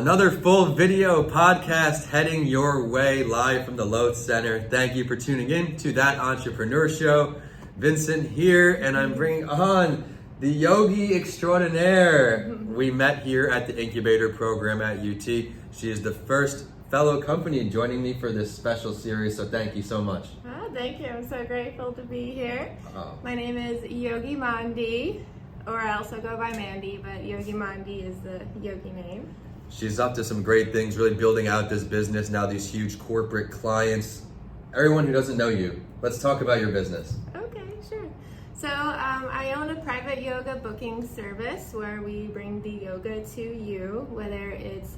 Another full video podcast heading your way live from the Lowe Center. Thank you for tuning in to That Entrepreneur Show. Vincent here, and I'm bringing on the Yogi extraordinaire. We met here at the incubator program at UT. She is the first fellow company joining me for this special series, so thank you so much. Oh, thank you. I'm so grateful to be here. My name is Yogi Mandhi, or I also go by Mandy, but Yogi Mandhi is the yogi name. She's up to some great things, really building out this business, now these huge corporate clients. Everyone who doesn't know you, let's talk about your business. Okay, sure. So I own a private yoga booking service where we bring the yoga to you, whether it's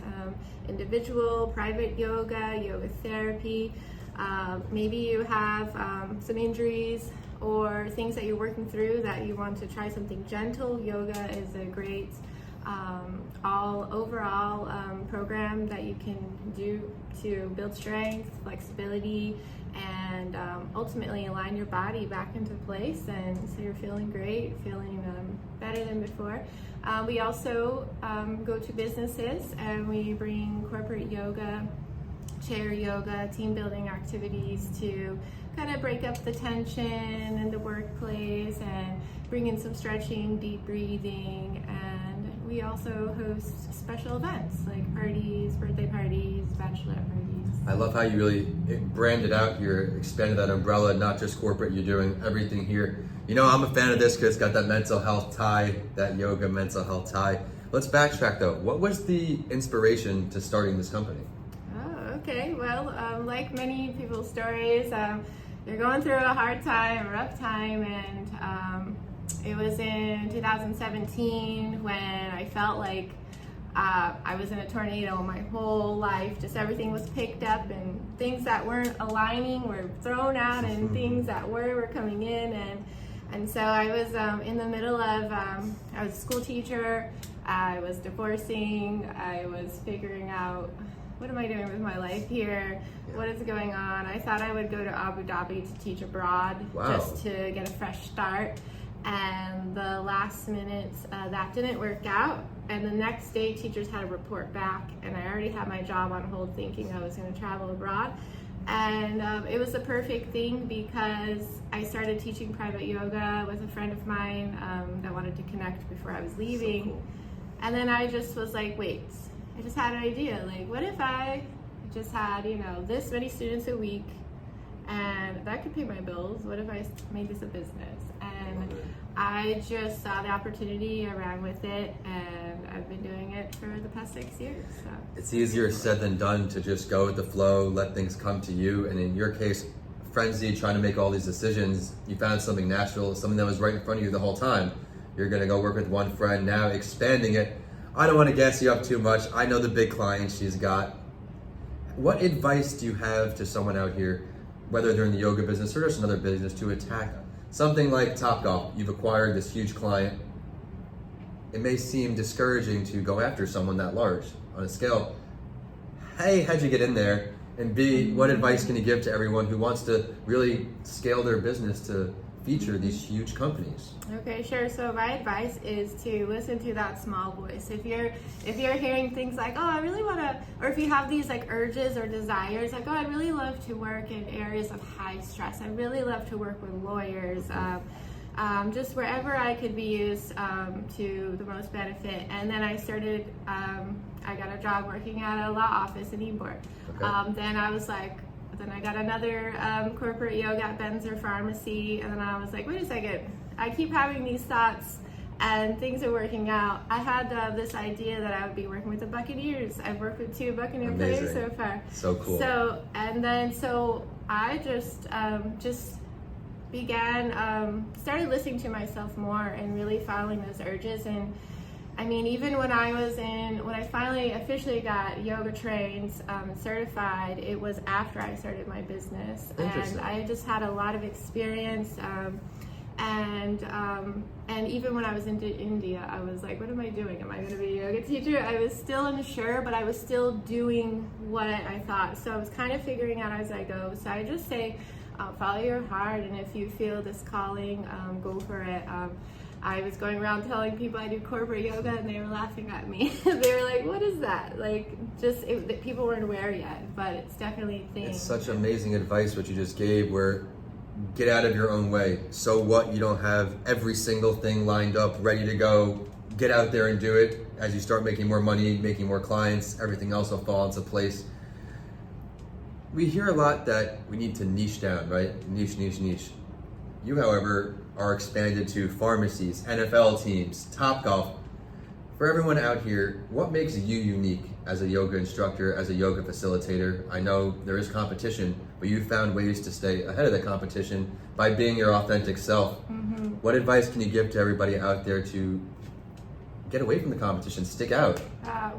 individual, private yoga, yoga therapy. Maybe you have some injuries or things that you're working through that you want to try something gentle. Yoga is a great overall program that you can do to build strength, flexibility, and ultimately align your body back into place, and so you're feeling great, feeling better than before. We also go to businesses and we bring corporate yoga, chair yoga, team building activities to kind of break up the tension in the workplace and bring in some stretching, deep breathing. And we also host special events like parties, birthday parties, bachelorette parties. I love how you really branded out here, expanded that umbrella, not just corporate, you're doing everything here. You know, I'm a fan of this because it's got that mental health tie, that yoga mental health tie. Let's backtrack though. What was the inspiration to starting this company? Okay, well, like many people's stories, you're going through a hard time, a rough time, and it was in 2017 when I felt like I was in a tornado my whole life. Just everything was picked up, and things that weren't aligning were thrown out, and things that were coming in, and so I was in the middle of, I was a school teacher, I was divorcing, I was figuring out, what am I doing with my life here? What is going on? I thought I would go to Abu Dhabi to teach abroad. Wow. Just to get a fresh start. And the last minute, that didn't work out. And the next day, teachers had to report back. And I already had my job on hold thinking I was going to travel abroad. And it was the perfect thing because I started teaching private yoga with a friend of mine that wanted to connect before I was leaving. So cool. And then I just was like, wait. I just had an idea, like what if I just had, this many students a week and that could pay my bills? What if I made this a business? And I just saw the opportunity, I ran with it, and I've been doing it for the past 6 years. So. It's easier said than done to just go with the flow, let things come to you. And in your case, frenzy, trying to make all these decisions, you found something natural, something that was right in front of you the whole time. You're gonna go work with one friend, now expanding it. I don't want to gas you up too much. I know the big clients she's got. What advice do you have to someone out here, whether they're in the yoga business or just another business, to attack something like Topgolf? You've acquired this huge client. It may seem discouraging to go after someone that large on a scale. A, how'd you get in there? And B, what advice can you give to everyone who wants to really scale their business to feature these huge companies? Okay, sure. So my advice is to listen to that small voice. If you're hearing things like, oh, I really want to, or if you have these like urges or desires, like, oh, I'd really love to work in areas of high stress. I'd really love to work with lawyers. Just wherever I could be used to the most benefit. And then I started, I got a job working at a law office in Ybor. Okay. Then I got another corporate yoga at Benzer Pharmacy, and then I was like, wait a second, I keep having these thoughts and things are working out. I had this idea that I would be working with the Buccaneers. I've worked with 2 Buccaneer players so far. So cool. So I just began, started listening to myself more and really following those urges. And I mean, even when I finally officially got yoga trained, certified, it was after I started my business. And I just had a lot of experience. And even when I was in India, I was like, what am I doing? Am I going to be a yoga teacher? I was still unsure, but I was still doing what I thought. So I was kind of figuring out as I go. So I just say, follow your heart. And if you feel this calling, go for it. I was going around telling people I do corporate yoga, and they were laughing at me. They were like, "What is that?" Like, people weren't aware yet, but it's definitely a thing. It's such amazing advice what you just gave, where get out of your own way. So what? You don't have every single thing lined up, ready to go. Get out there and do it. As you start making more money, making more clients, everything else will fall into place. We hear a lot that we need to niche down, right? Niche. You, however, are expanded to pharmacies, NFL teams, Topgolf. For everyone out here, what makes you unique as a yoga instructor, as a yoga facilitator? I know there is competition, but you found ways to stay ahead of the competition by being your authentic self. Mm-hmm. What advice can you give to everybody out there to get away from the competition, stick out?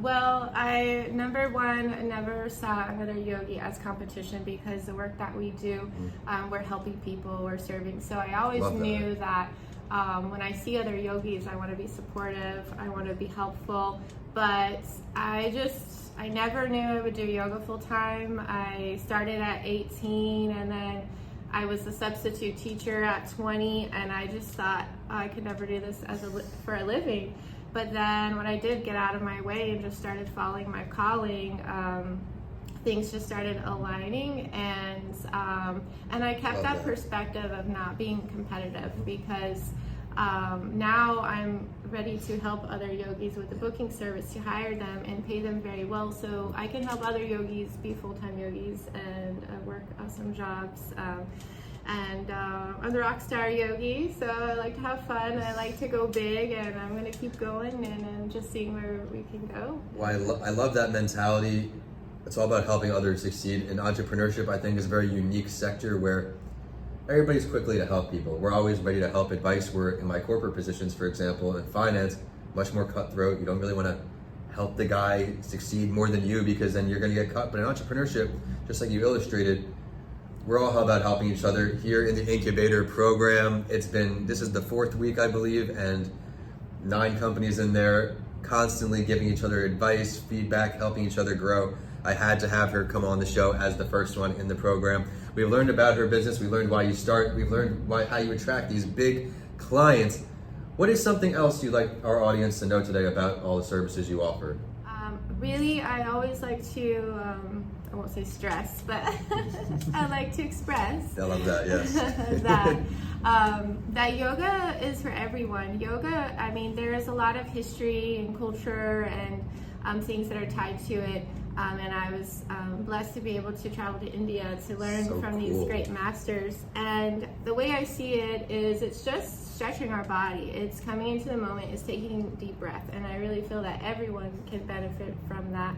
Well, I, number one, never saw another yogi as competition, because the work that we do, we're helping people, we're serving. So I always knew that when I see other yogis, I want to be supportive, I want to be helpful, but I never knew I would do yoga full time. I started at 18, and then I was a substitute teacher at 20, and I just thought, oh, I could never do this for a living. But then when I did get out of my way and just started following my calling, things just started aligning, and I kept that perspective of not being competitive, because now I'm ready to help other yogis with the booking service, to hire them and pay them very well, so I can help other yogis be full-time yogis and work awesome jobs. And I'm the rock star yogi, so I like to have fun, I like to go big, and I'm going to keep going and just seeing where we can go. Well, I love that mentality. It's all about helping others succeed. And entrepreneurship, I think, is a very unique sector where everybody's quickly to help people. We're always ready to help advice. Where in my corporate positions, for example, in finance, much more cutthroat. You don't really want to help the guy succeed more than you, because then you're going to get cut. But in entrepreneurship, just like you illustrated, we're all about helping each other. Here in the incubator program, this is the 4th week, I believe, and 9 companies in there, constantly giving each other advice, feedback, helping each other grow. I had to have her come on the show as the first one in the program. We've learned about her business, we learned why you start, we've learned how you attract these big clients. What is something else you'd like our audience to know today about all the services you offer? Really, I always like to, I won't say stress, but I like to express. I love that, yes. that yoga is for everyone. Yoga, I mean, there is a lot of history and culture and things that are tied to it. And I was blessed to be able to travel to India to learn from these great masters. And the way I see it is, it's just stretching our body. It's coming into the moment. It's taking a deep breath. And I really feel that everyone can benefit from that.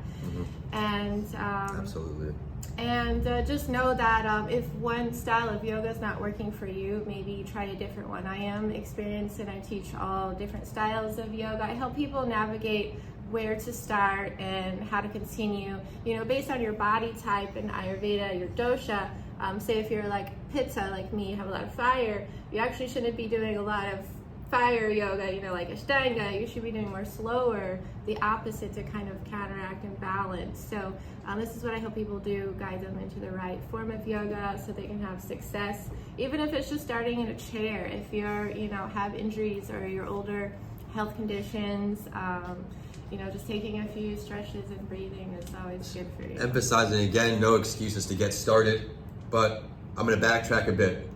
And absolutely. And just know that if one style of yoga is not working for you, maybe try a different one. I am experienced, and I teach all different styles of yoga. I help people navigate where to start and how to continue, based on your body type and Ayurveda, your dosha. Say if you're like Pitta, like me, you have a lot of fire, you actually shouldn't be doing a lot of fire yoga, like Ashtanga. You should be doing more slower, the opposite, to kind of counteract and balance. So this is what I help people do, guide them into the right form of yoga so they can have success, even if it's just starting in a chair. If you're, have injuries or you're older, health conditions, just taking a few stretches and breathing is always good for you. Emphasizing again, no excuses to get started, but I'm going to backtrack a bit.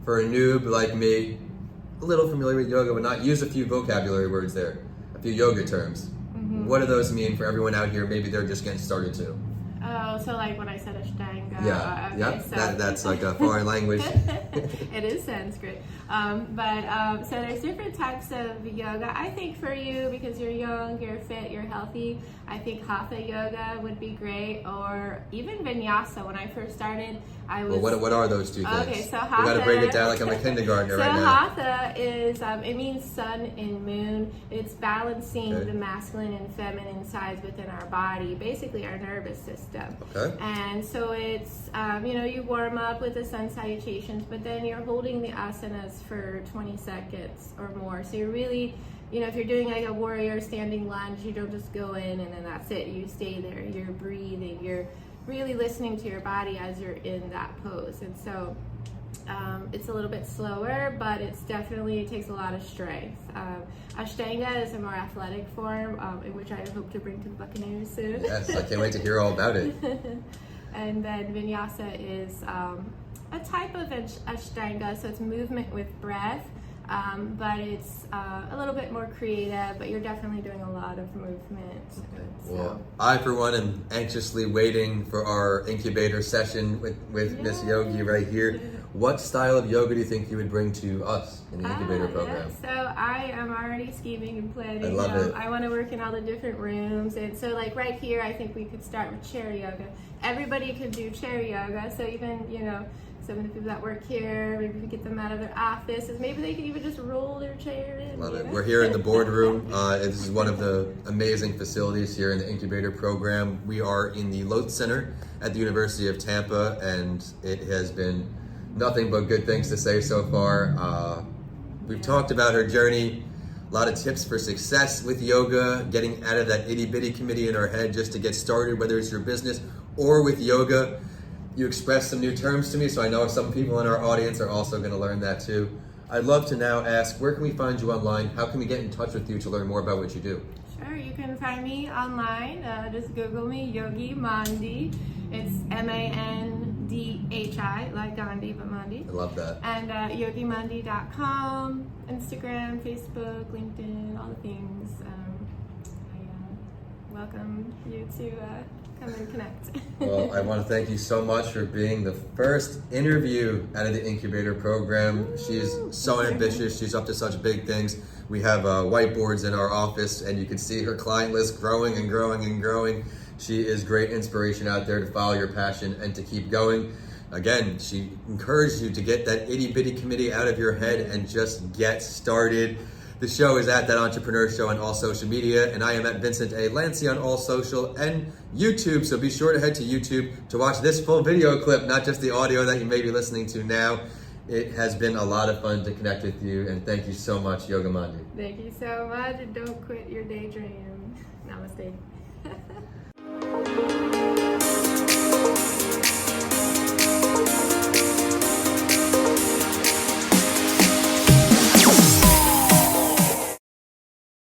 For a noob like me, a little familiar with yoga, but not use a few vocabulary words there, a few yoga terms. What do those mean for everyone out here? Maybe they're just getting started too. Oh, so like when I said Ashtanga. Yeah, okay, so that's like a foreign language. It is Sanskrit. So there's different types of yoga. I think for you, because you're young, you're fit, you're healthy, I think Hatha yoga would be great, or even Vinyasa. When I first started, I was... Well, what are those two things? Okay, so Hatha... We got to break it down like I'm a kindergartner right now. So Hatha is, it means sun and moon. It's balancing the masculine and feminine sides within our body, basically our nervous system. Okay. And so it's, you warm up with the sun salutations, but then you're holding the asanas for 20 seconds or more. So you're really, if you're doing like a warrior standing lunge, you don't just go in and then that's it. You stay there. You're breathing. You're really listening to your body as you're in that pose. And so It's a little bit slower, but it takes a lot of strength. Ashtanga is a more athletic form, in which I hope to bring to the Buccaneers soon. Yes, I can't wait to hear all about it. And then Vinyasa is a type of Ashtanga, so it's movement with breath, but it's a little bit more creative, but you're definitely doing a lot of movement. Okay. So. Well, I, for one, am anxiously waiting for our incubator session with Miss Yogi right here. What style of yoga do you think you would bring to us in the incubator program? Yeah. So I am already scheming and planning. I love it. I want to work in all the different rooms, and so like right here, I think we could start with chair yoga. Everybody can do chair yoga, so even some of the people that work here, maybe we get them out of their offices, maybe they can even just roll their chair in. Love it. We're here in the boardroom. This is one of the amazing facilities here in the incubator program. We are in the Loth Center at the University of Tampa, and it has been nothing but good things to say so far. We've talked about her journey, a lot of tips for success with yoga, getting out of that itty bitty committee in our head just to get started, whether it's your business or with yoga. You expressed some new terms to me, so I know some people in our audience are also going to learn that too. I'd love to now ask, where can we find you online? How can we get in touch with you to learn more about what you do? Sure, you can find me online. Just Google me, Yogi Mandhi. It's Mandhi, like Gandhi, but Mandhi. I love that. And yogimandhi.com, Instagram, Facebook, LinkedIn, all the things. I welcome you to come and connect. Well, I want to thank you so much for being the first interview out of the incubator program. She's so ambitious. She's up to such big things. We have whiteboards in our office, and you can see her client list growing and growing and growing. She is great inspiration out there to follow your passion and to keep going. Again, she encouraged you to get that itty bitty committee out of your head and just get started. The show is at That Entrepreneur Show on all social media, and I am at Vincent A. Lancy on all social and YouTube. So be sure to head to YouTube to watch this full video clip, not just the audio that you may be listening to now. It has been a lot of fun to connect with you, and thank you so much, Yoga Mandhi. Thank you so much, and don't quit your daydream. Namaste.